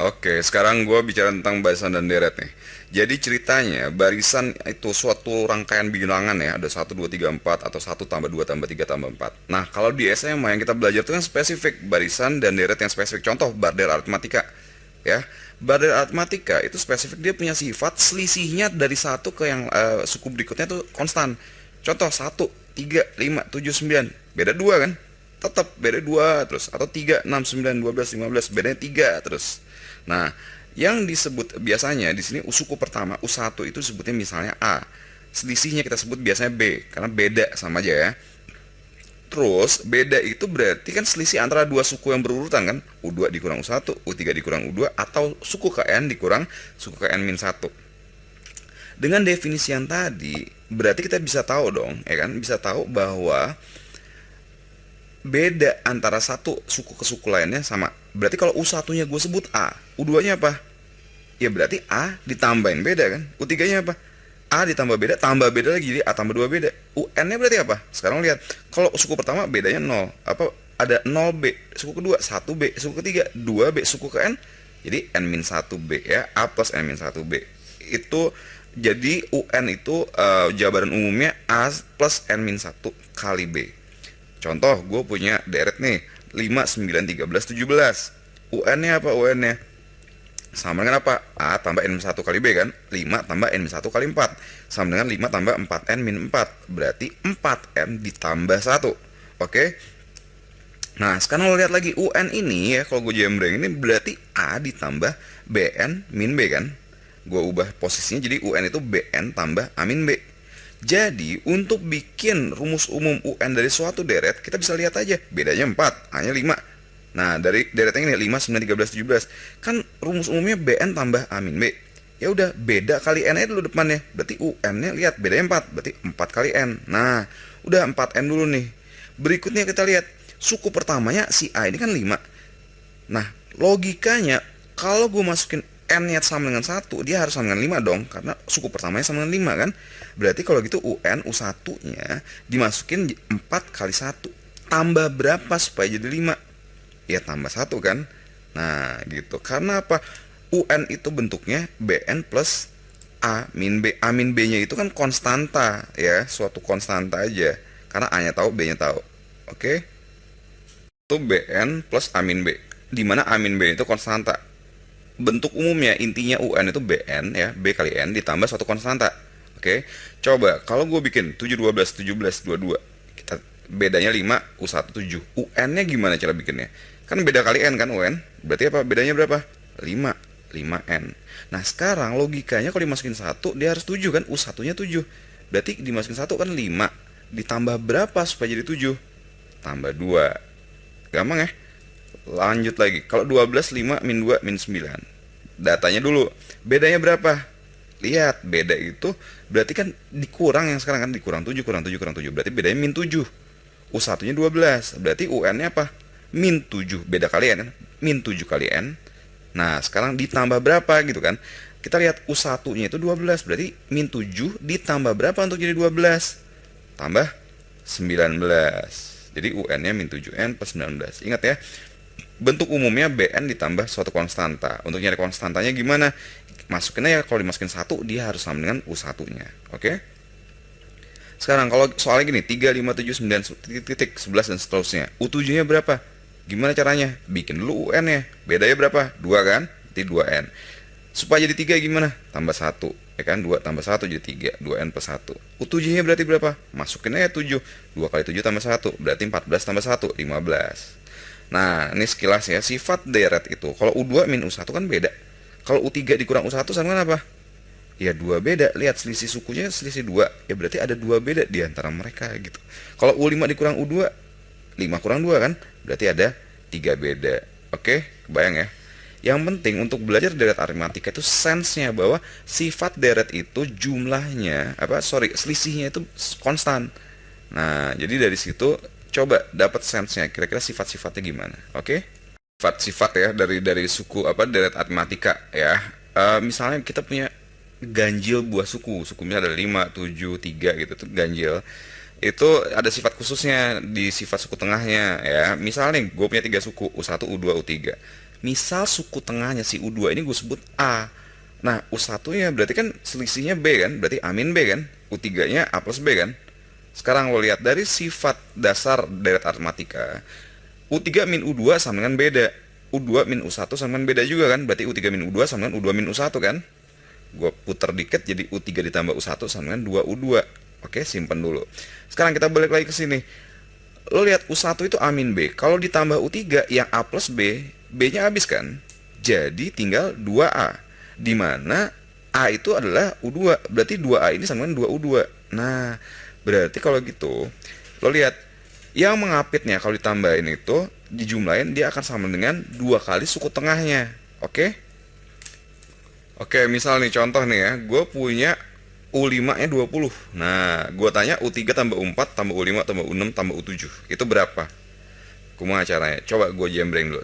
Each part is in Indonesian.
Oke, sekarang gue bicara tentang barisan dan deret nih. Jadi ceritanya barisan itu suatu rangkaian bilangan ya, ada satu 2 3 4 atau satu tambah 2 tambah 3 tambah 4. Nah, kalau di SMA yang kita belajar itu kan spesifik barisan dan deret yang spesifik. Contoh Barder aritmatika ya. Barder aritmatika itu spesifik, dia punya sifat selisihnya dari satu ke yang suku berikutnya itu konstan. Contoh satu 3 5 7 9 beda 2 kan? Tetap beda 2 terus, atau 3 6 9 12 15 bedanya 3 terus. Nah, yang disebut biasanya di sini suku pertama U1 itu disebutnya misalnya A. Selisihnya kita sebut biasanya B karena beda sama aja ya. Terus beda itu berarti kan selisih antara dua suku yang berurutan kan, U2 dikurang U1, U3 dikurang U2, atau suku ke N dikurang suku ke N min 1. Dengan definisi yang tadi, berarti kita bisa tahu dong, ya kan? Bisa tahu bahwa beda antara satu suku ke suku lainnya sama. Berarti kalau U1-nya gue sebut A, U2-nya apa? Ya berarti A ditambahin beda kan? U3-nya apa? A ditambah beda, tambah beda lagi, jadi A tambah 2 beda. UN-nya berarti apa? Sekarang lihat. Kalau suku pertama bedanya 0. Apa? Ada 0B. Suku kedua 1B. Suku ketiga 2B. Suku ke N, jadi N-1B ya. A plus N-1B. Itu jadi UN itu jabaran umumnya A plus N-1 kali B. Contoh, gue punya deret nih 5, 9, 13, 17. UN-nya apa UN-nya? Sama dengan apa? A tambah N-1 kali B kan? 5 tambah N-1 kali 4. Sama dengan 5 tambah 4N-4. Berarti 4N ditambah 1. Oke? Nah, sekarang lo lihat lagi UN ini ya, kalau gue jembreng ini berarti A ditambah BN min B kan? Gue ubah posisinya jadi UN itu BN tambah A min B. Jadi, untuk bikin rumus umum UN dari suatu deret, kita bisa lihat aja. Bedanya 4, A-nya 5. Nah, dari deretnya ini 5, 9, 13, 17. Kan rumus umumnya BN tambah A min B. Ya udah, beda kali N aja dulu depannya. Berarti UN-nya lihat, bedanya 4. Berarti 4 kali N. Nah, udah 4N dulu nih. Berikutnya kita lihat, suku pertamanya si A ini kan 5. Nah, logikanya, kalau gue masukin N-nya sama dengan 1, dia harus sama dengan 5 dong. Karena suku pertamanya sama dengan 5 kan. Berarti kalau gitu UN U1-nya dimasukin 4 kali 1. Tambah berapa supaya jadi 5? Ya tambah 1 kan. Nah gitu. Karena apa? UN itu bentuknya BN plus A min B. A min B-nya itu kan konstanta ya. Suatu konstanta aja. Karena A-nya tahu, B-nya tahu. Oke? Itu BN plus A min B. Dimana A min B itu konstanta. Bentuk umumnya intinya UN itu BN ya, B kali N ditambah suatu konstanta. Oke. Coba kalau gue bikin 7 12 17 22, kita bedanya 5 U1 7. UN-nya gimana cara bikinnya? Kan beda kali N kan UN. Berarti apa? Bedanya berapa? 5. 5N. Nah, sekarang logikanya kalau dimasukin 1 dia harus 7 kan? U1-nya 7. Berarti dimasukin 1 kan 5. Ditambah berapa supaya jadi 7? Tambah 2. Gampang ya? Lanjut lagi. Kalau 12 5 min 2 min 9. Datanya dulu. Bedanya berapa? Lihat, beda itu berarti kan dikurang, yang sekarang kan dikurang 7 kurang 7 kurang 7. Berarti bedanya min 7. U1-nya 12. Berarti UN-nya apa? Min 7. Beda kalian kan? Min 7 kali N. Nah, sekarang ditambah berapa gitu kan? Kita lihat U1-nya itu 12. Berarti min 7 ditambah berapa untuk jadi 12? Tambah 19. Jadi UN-nya min 7N plus 19. Ingat ya, bentuk umumnya BN ditambah suatu konstanta. Untuk nyari konstantanya gimana? Masukin aja, kalau dimasukin 1 dia harus sama dengan U1-nya. Oke? Sekarang kalau soalnya gini, 3 5 7 9 titik 11 dan seterusnya. U7-nya berapa? Gimana caranya? Bikin dulu UN-nya. Bedanya berapa? 2 kan? Jadi 2N. Supaya jadi 3 gimana? Tambah 1. Ya kan? 2 tambah 1 jadi 3. 2N plus 1. U7-nya berarti berapa? Masukin aja 7. 2 kali 7 tambah 1. Berarti 14 tambah 1. 15. Nah, ini sekilas ya, sifat deret itu. Kalau U2 min U1 kan beda. Kalau U3 dikurang U1 sama dengan apa? Ya 2 beda. Lihat selisih sukunya selisih 2. Ya berarti ada 2 beda di antara mereka gitu. Kalau U5 dikurang U2, 5 kurang 2 kan? Berarti ada 3 beda. Oke, kebayang ya? Yang penting untuk belajar deret aritmatika itu sense-nya bahwa sifat deret itu jumlahnya, selisihnya itu konstan. Nah, jadi dari situ coba dapat sense-nya, kira-kira sifat-sifatnya gimana. Oke? Sifat-sifat ya dari suku deret aritmatika ya. Misalnya kita punya ganjil buah suku. Suku misalnya ada 5 7 3 gitu tuh ganjil. Itu ada sifat khususnya di sifat suku tengahnya ya. Misalnya gue punya 3 suku, U1 U2 U3. Misal suku tengahnya si U2 ini gue sebut A. Nah, U1-nya berarti kan selisihnya B kan? Berarti A min B kan? U3-nya A plus B kan? Sekarang lo lihat dari sifat dasar deret aritmatika, U3 min U2 sama dengan beda. U2 min U1 sama dengan beda juga kan? Berarti U3 min U2 sama dengan U2 min U1 kan? Gue putar dikit jadi U3 ditambah U1 sama dengan 2U2. Oke, simpen dulu. Sekarang kita balik lagi ke sini. Lo lihat U1 itu A min B. Kalau ditambah U3 yang A plus B, B-nya habis kan? Jadi tinggal 2A. Dimana A itu adalah U2. Berarti 2A ini sama dengan 2U2. Nah, berarti kalau gitu, lo lihat yang mengapitnya kalau ditambahin itu dijumlahin dia akan sama dengan 2 kali suku tengahnya. Oke? Oke, misal nih contoh nih ya, gue punya U5 nya 20. Nah, gue tanya U3 tambah U4 tambah U5 tambah U6 tambah U7 itu berapa? Kumaha caranya? Coba gue jembreng dulu.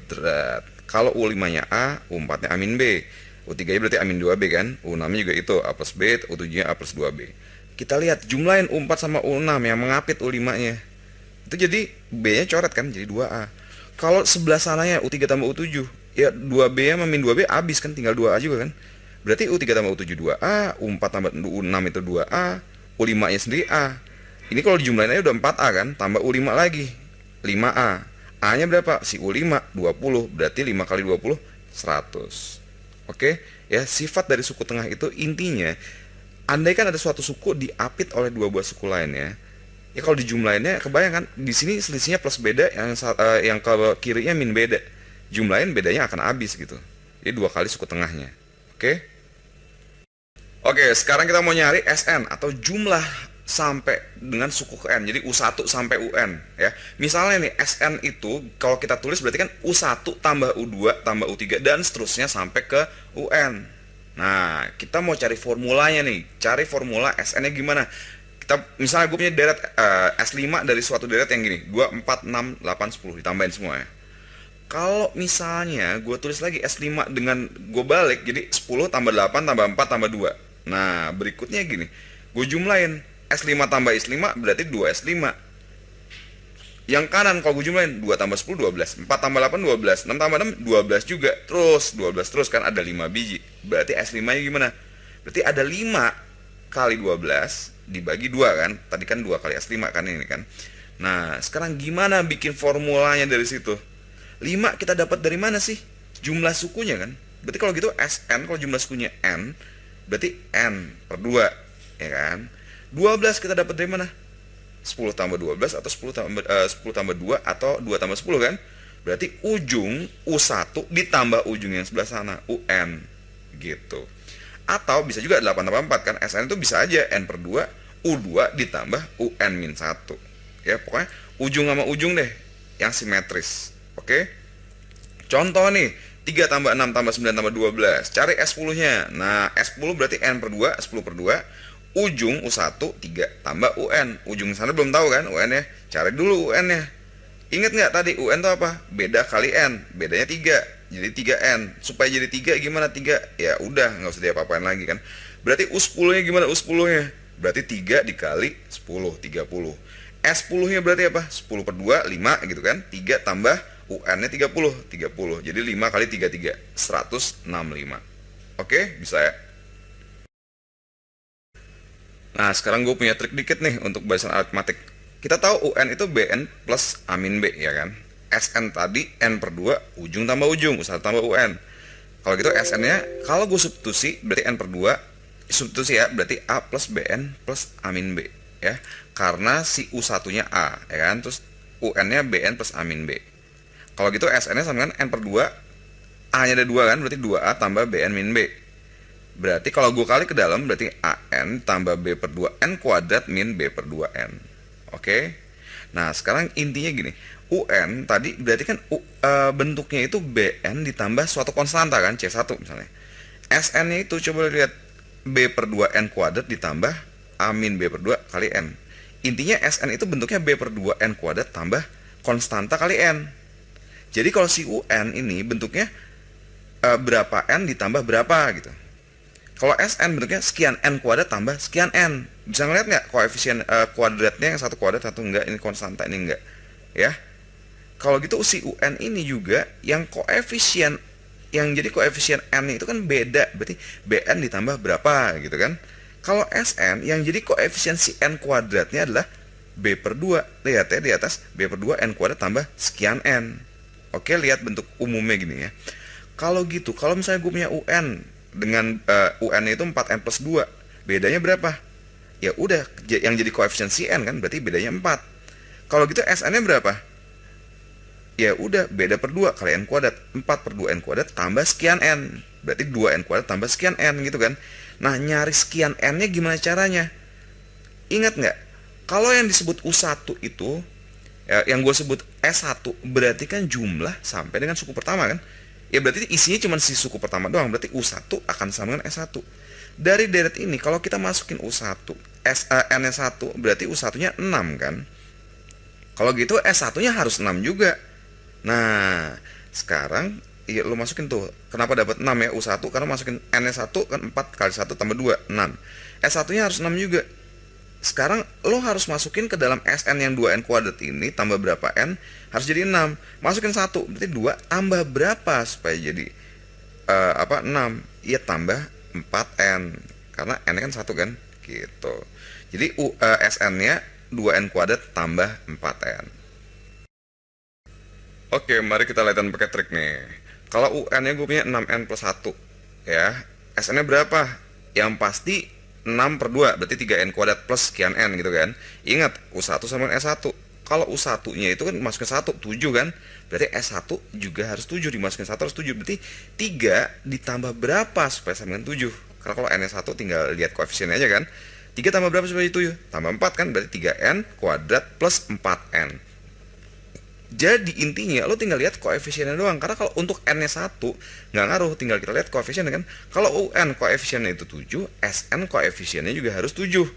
Kalau U5 nya A, U4 nya A min B, U3 nya berarti A min 2B kan, U6 nya juga itu A plus B, U7 nya A plus 2B. Kita lihat jumlahin U4 sama U6 yang mengapit U5 nya, itu jadi B nya coret kan, jadi 2A. Kalau sebelah sananya U3 tambah U7, ya 2B nya sama min 2B habis kan, tinggal 2A juga kan. Berarti U3 tambah U7 2A, U4 tambah U6 itu 2A, U5 nya sendiri A. Ini kalau dijumlahin aja udah 4A kan, tambah U5 lagi 5A. A nya berapa? Si U5 20, berarti 5 kali 20 100. Oke, ya sifat dari suku tengah itu intinya andai kan ada suatu suku diapit oleh dua buah suku lainnya, ya kalau dijumlahinnya kebayang kan, di sini selisihnya plus beda, yang ke kirinya min beda, jumlahin bedanya akan habis gitu. Jadi 2 kali suku tengahnya. Oke. Oke, sekarang kita mau nyari SN atau jumlah sampai dengan suku ke N. Jadi U1 sampai UN ya. Misalnya nih SN itu kalau kita tulis berarti kan U1 tambah U2 tambah U3 dan seterusnya sampai ke UN. Nah, kita mau cari formulanya nih. Cari formula SN-nya gimana? Kita misalnya gue punya deret S5 dari suatu deret yang gini, 2 4 6 8 10 ditambahin semua ya. Kalau misalnya gue tulis lagi S5 dengan gue balik jadi 10 tambah 8 tambah 4 tambah 2. Nah, berikutnya gini. Gue jumlahin S5 tambah S5 berarti 2S5. Yang kanan kalau gue jumlahin 2 tambah 10 12, 4 tambah 8 12, 6 tambah 6 12 juga. Terus 12 terus kan ada 5 biji. Berarti S5-nya gimana? Berarti ada 5 kali 12 dibagi 2 kan. Tadi kan 2 kali S5 kan ini kan. Nah, sekarang gimana bikin formulanya dari situ? 5 kita dapat dari mana sih? Jumlah sukunya kan. Berarti kalau gitu SN kalau jumlah sukunya N berarti N per 2 ya kan. 12 kita dapat dari mana? 10 tambah 12 atau 10 tambah 2 atau 2 tambah 10 kan. Berarti ujung U1 ditambah ujung yang sebelah sana UN gitu. Atau bisa juga 8 tambah 4 kan. SN itu bisa aja N per 2 U2 ditambah UN min 1 ya. Pokoknya ujung sama ujung deh yang simetris. Oke. Contoh nih, 3 tambah 6 tambah 9 tambah 12. Cari S10-nya. Nah, S10 berarti N per 2, 10 per 2. Ujung U1 3 tambah UN. Ujung sana belum tahu kan UN-nya. Cari dulu UN-nya. Ingat nggak tadi UN itu apa? Beda kali N. Bedanya 3. Jadi 3N. Supaya jadi 3 gimana 3? Ya udah, nggak usah diapa-apain lagi kan. Berarti U10-nya gimana U10-nya? Berarti 3 dikali 10, 30. S10-nya berarti apa? 10 per 2, 5 gitu kan. 3 tambah UN-nya 30, 30. Jadi 5 kali 33, 165. Oke, bisa ya? Nah, sekarang gue punya trik dikit nih untuk bahasan aritmatik. Kita tahu UN itu BN plus A min B, ya kan? SN tadi N per 2, ujung tambah ujung, U1 tambah UN. Kalau gitu SN-nya, kalau gue substitusi, berarti N per 2, substitusi ya, berarti A plus BN plus A min B. Ya, karena si U1-nya A, ya kan? Terus UN-nya BN plus A min B. Kalau gitu SN-nya sama dengan N per 2, A-nya ada 2 kan, berarti 2A tambah BN min B. Berarti kalau gue kali ke dalam, berarti AN tambah B per 2N kuadrat min B per 2N. Oke? Nah, sekarang intinya gini. UN tadi berarti kan bentuknya itu BN ditambah suatu konstanta kan, C1 misalnya. SN-nya itu coba lihat B per 2N kuadrat ditambah A min B per 2 kali N. Intinya SN itu bentuknya B per 2N kuadrat tambah konstanta kali N. Jadi kalau si UN ini bentuknya berapa N ditambah berapa gitu. Kalau SN bentuknya sekian N kuadrat tambah sekian N. Bisa ngeliat nggak koefisien kuadratnya yang satu kuadrat satu enggak, ini konstanta ini enggak. Ya. Kalau gitu si UN ini juga yang koefisien, yang jadi koefisien N itu kan beda, berarti BN ditambah berapa gitu kan. Kalau SN yang jadi koefisien si N kuadratnya adalah B per 2. Lihat ya di atas, B per 2 N kuadrat tambah sekian N. Oke, lihat bentuk umumnya gini ya. Kalau gitu, kalau misalnya gue punya UN dengan UN itu 4N plus 2, bedanya berapa? Ya udah, yang jadi koefisien si N kan, berarti bedanya 4. Kalau gitu SN-nya berapa? Ya udah, beda per 2 kali N kuadrat. 4 per 2 N kuadrat tambah sekian N. Berarti 2 N kuadrat tambah sekian N gitu kan. Nah, nyari sekian N-nya gimana caranya? Ingat nggak? Kalau yang disebut U1 itu, ya, yang gue sebut S1, berarti kan jumlah sampai dengan suku pertama kan. Ya berarti isinya cuma si suku pertama doang. Berarti U1 akan sama dengan S1. Dari deret ini, kalau kita masukin U1, N1, berarti U1-nya 6 kan. Kalau gitu S1-nya harus 6 juga. Nah, sekarang ya, lu masukin tuh. Kenapa dapat 6 ya U1? Karena masukin N1 kan 4 kali 1 tambah 2, 6. S1-nya harus 6 juga. Sekarang lo harus masukin ke dalam SN yang 2N kuadrat ini tambah berapa N? Harus jadi 6. Masukin 1, berarti 2 tambah berapa supaya jadi 6? Iya tambah 4N. Karena N-nya kan 1 kan? Gitu. Jadi SN-nya 2N kuadrat tambah 4N. Oke, mari kita lihatin pakai trik nih. Kalau UN-nya gue punya 6N plus 1, ya. SN-nya berapa? Yang pasti 6 per 2, berarti 3N kuadrat plus sekian N gitu kan. Ingat, U1 sama S1. Kalau U1-nya itu kan masukin 1, 7 kan. Berarti S1 juga harus 7, dimasukin 1 harus 7. Berarti 3 ditambah berapa supaya sama dengan 7? Karena kalau N-nya 1 tinggal lihat koefisiennya aja kan. 3 tambah berapa supaya 7? Tambah 4 kan, berarti 3N kuadrat plus 4N. Jadi intinya lo tinggal lihat koefisiennya doang. Karena kalau untuk N-nya 1 nggak ngaruh, tinggal kita lihat koefisiennya kan. Kalau UN koefisiennya itu 7, SN koefisiennya juga harus 7.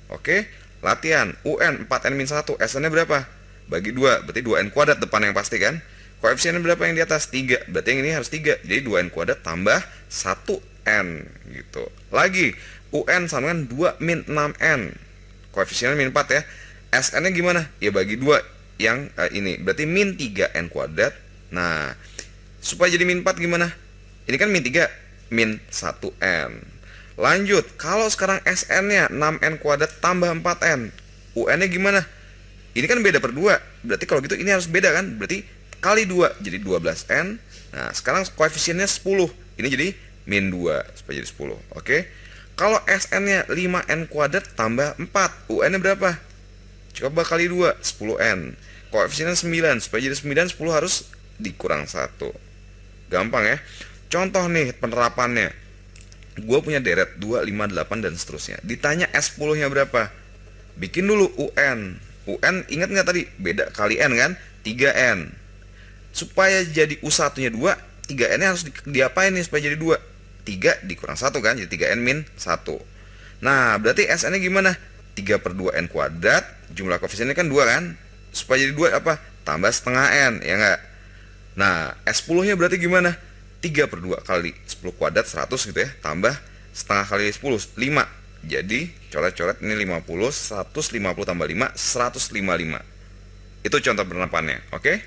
Oke, latihan. UN 4N-1, SN-nya berapa? Bagi 2, berarti 2N kuadrat depan yang pasti kan. Koefisiennya berapa yang di atas? 3, berarti yang ini harus 3. Jadi 2N kuadrat tambah 1N gitu. Lagi, UN sama dengan 2 min 6N. Koefisiennya min 4 ya. SN-nya gimana? Ya bagi 2 yang ini, berarti min 3N kuadrat. Nah, supaya jadi min 4 gimana? Ini kan min 3, min 1N. Lanjut, kalau sekarang SN-nya 6N kuadrat tambah 4N, UN-nya gimana? Ini kan beda per 2, berarti kalau gitu ini harus beda kan? Berarti kali 2, jadi 12N. Nah, sekarang koefisiennya 10, ini jadi min 2, supaya jadi 10. Oke. Kalau SN-nya 5N kuadrat tambah 4, UN-nya berapa? Coba kali 2, 10N. Koefisiennya 9, supaya jadi 9, 10 harus dikurang 1. Gampang ya. Contoh nih penerapannya. Gue punya deret 2, 5, 8 dan seterusnya. Ditanya S10-nya berapa? Bikin dulu UN. UN ingat nggak tadi? Beda kali N kan? 3N. Supaya jadi U1-nya 2, 3N-nya harus diapain nih supaya jadi 2? 3 dikurang 1 kan? Jadi 3N min 1. Nah, berarti SN-nya gimana? 3 per 2N kuadrat, jumlah koefisiennya kan 2 kan? Supaya jadi 2 apa? Tambah setengah N, ya nggak? Nah, S10-nya berarti gimana? 3 per 2 kali 10 kuadrat, 100 gitu ya. Tambah setengah kali 10, 5. Jadi, coret-coret ini 50, 150 tambah 5, 155. Itu contoh penerapannya, oke?